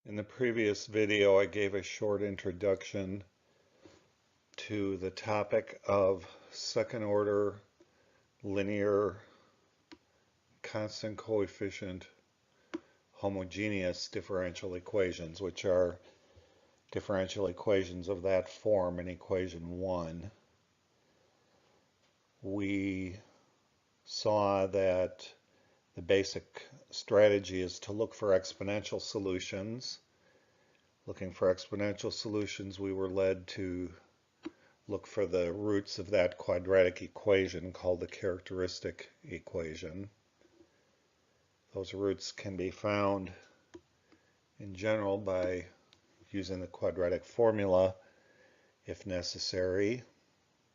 In the previous video, I gave a short introduction to the topic of second order linear constant coefficient homogeneous differential equations, which are differential equations of that form in equation 1. We saw that the basic strategy is to look for exponential solutions. Looking for exponential solutions, we were led to look for the roots of that quadratic equation called the characteristic equation. Those roots can be found in general by using the quadratic formula if necessary,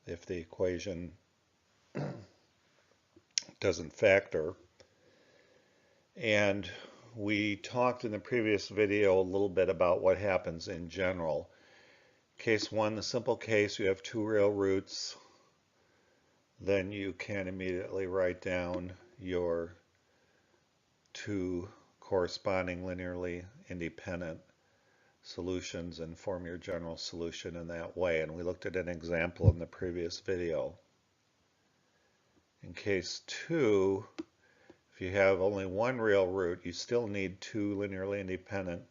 if the equation doesn't factor. And we talked in the previous video a little bit about what happens in general. Case 1, the simple case, you have two real roots. Then you can immediately write down your two corresponding linearly independent solutions and form your general solution in that way. And we looked at an example in the previous video. In case 2, if you have only one real root, you still need two linearly independent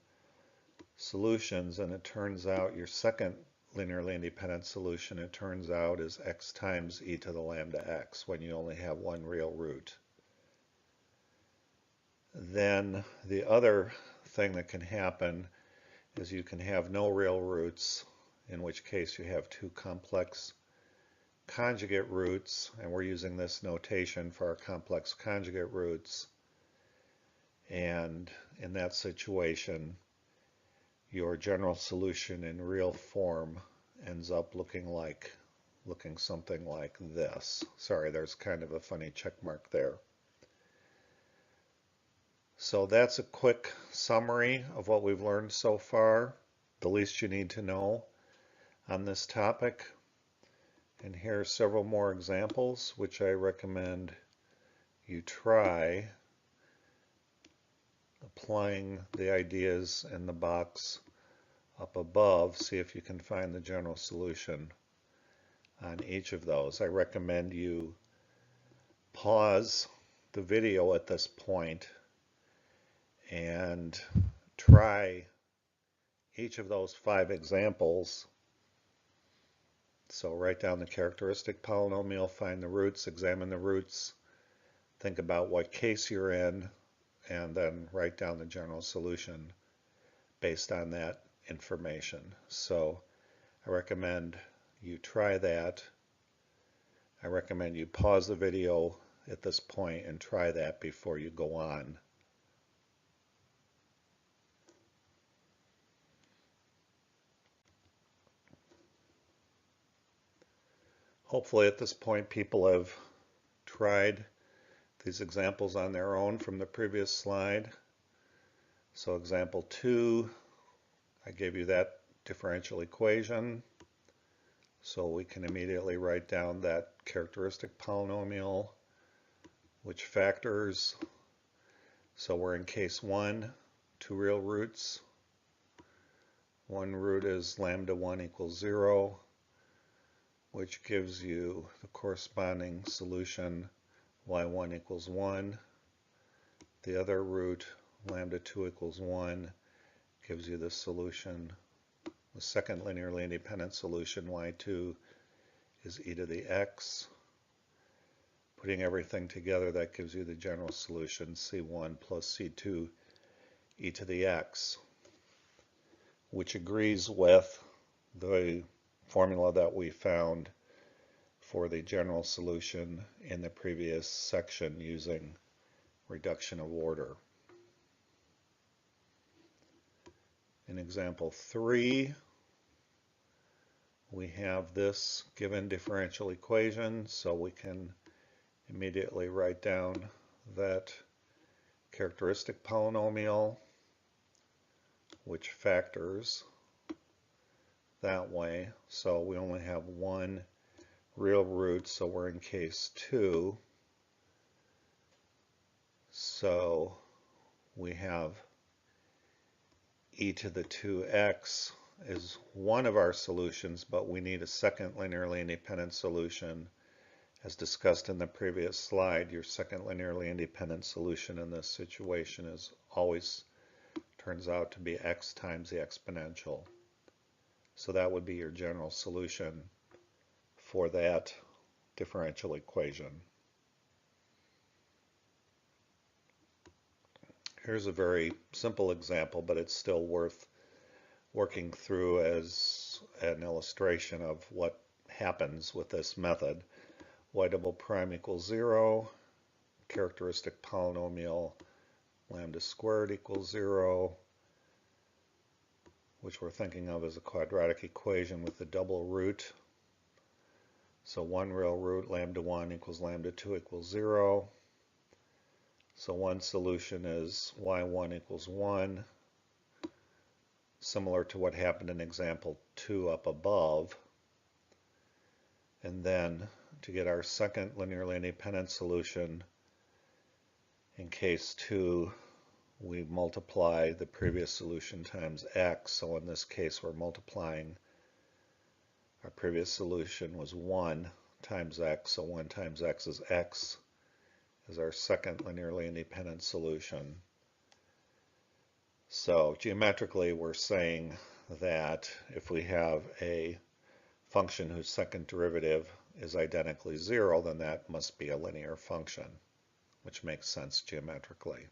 solutions, and it turns out your second linearly independent solution, it turns out, is x times e to the lambda x when you only have one real root. Then the other thing that can happen is you can have no real roots, in which case you have two complex conjugate roots, and we're using this notation for our complex conjugate roots. And in that situation, your general solution in real form ends up looking something like this. Sorry, there's kind of a funny check mark there. So that's a quick summary of what we've learned so far, the least you need to know on this topic. And here are several more examples which I recommend you try applying the ideas in the box up above. See if you can find the general solution on each of those. I recommend you pause the video at this point and try each of those 5 examples. So write down the characteristic polynomial, find the roots, examine the roots, think about what case you're in, and then write down the general solution based on that information. So I recommend you try that. I recommend you pause the video at this point and try that before you go on. Hopefully at this point people have tried these examples on their own from the previous slide. So example 2, I gave you that differential equation. So we can immediately write down that characteristic polynomial, which factors. So we're in case 1, two real roots. One root is lambda 1 equals 0, which gives you the corresponding solution y1 equals 1. The other root, lambda 2 equals 1, gives you the solution, the second linearly independent solution, y2 is e to the x. Putting everything together, that gives you the general solution, c1 plus c2 e to the x, which agrees with the formula that we found for the general solution in the previous section using reduction of order. In example 3, we have this given differential equation, so we can immediately write down that characteristic polynomial, which factors that way. So we only have one real root, so we're in case 2. So we have e to the 2x is one of our solutions, but we need a second linearly independent solution. As discussed in the previous slide, your second linearly independent solution in this situation is always turns out to be x times the exponential. So that would be your general solution for that differential equation. Here's a very simple example, but it's still worth working through as an illustration of what happens with this method. Y double prime equals 0, characteristic polynomial lambda squared equals 0, which we're thinking of as a quadratic equation with the double root. So one real root, lambda 1 equals lambda 2 equals 0. So one solution is y1 equals 1, similar to what happened in example 2 up above. And then to get our second linearly independent solution, in case 2, we multiply the previous solution times x. So in this case, we're multiplying, our previous solution was 1 times x, so 1 times x is our second linearly independent solution. So geometrically, we're saying that if we have a function whose second derivative is identically 0, then that must be a linear function, which makes sense geometrically.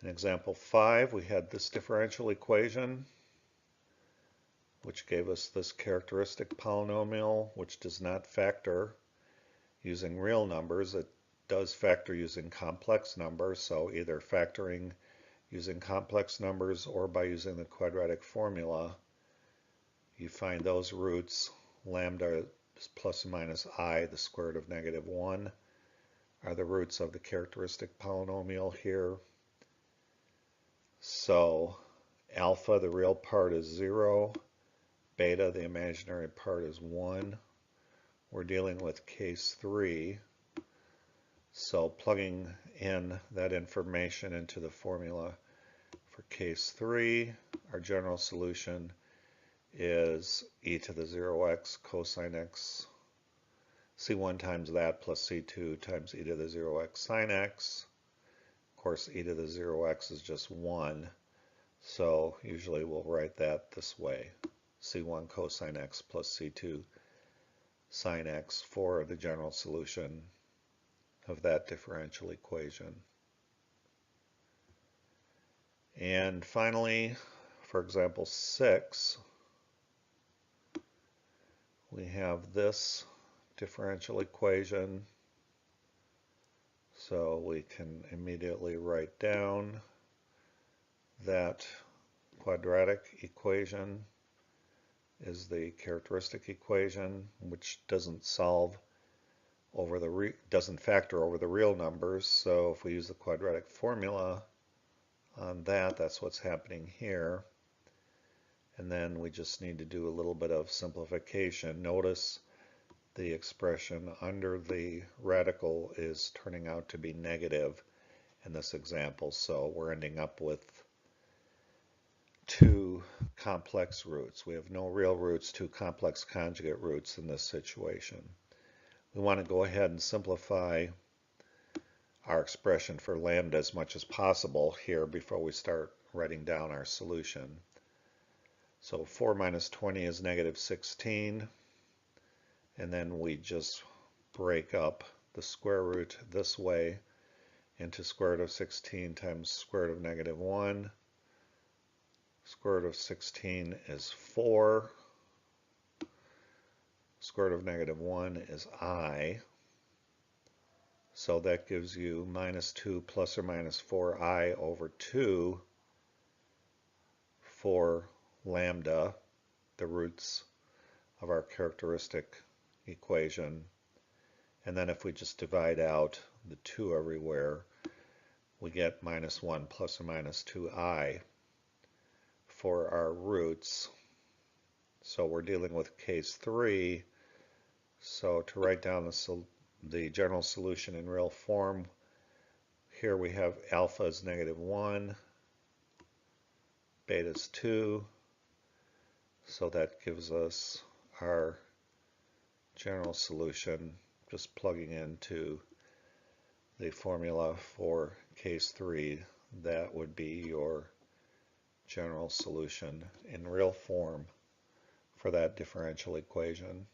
In example 5, we had this differential equation, which gave us this characteristic polynomial, which does not factor using real numbers. It does factor using complex numbers, so either factoring using complex numbers or by using the quadratic formula, you find those roots, lambda is plus or minus I, the square root of negative 1, are the roots of the characteristic polynomial here. So alpha, the real part, is 0. Beta, the imaginary part, is 1. We're dealing with case 3. So plugging in that information into the formula for case 3, our general solution is e to the 0x cosine x, c1 times that plus c2 times e to the 0x sine x. Of course, e to the 0x is just 1, so usually we'll write that this way, c1 cosine x plus c2 sine x for the general solution of that differential equation. And finally, for example 6, we have this differential equation. So we can immediately write down that quadratic equation is the characteristic equation, which doesn't factor over the real numbers. So if we use the quadratic formula on that, that's what's happening here. And then we just need to do a little bit of simplification. Notice the expression under the radical is turning out to be negative in this example, so we're ending up with 2 complex roots. We have no real roots, 2 complex conjugate roots in this situation. We want to go ahead and simplify our expression for lambda as much as possible here before we start writing down our solution. So 4 minus 20 is negative 16. And then we just break up the square root this way into square root of 16 times square root of negative 1. Square root of 16 is 4. Square root of negative 1 is I. So that gives you minus 2 plus or minus 4i over 2 for lambda, the roots of our characteristic equation. And then if we just divide out the 2 everywhere, we get minus 1 plus or minus 2i for our roots. So we're dealing with case 3. So to write down the general solution in real form, here we have alpha is negative 1, beta is 2. So that gives us our general solution, just plugging into the formula for case 3. That would be your general solution in real form for that differential equation.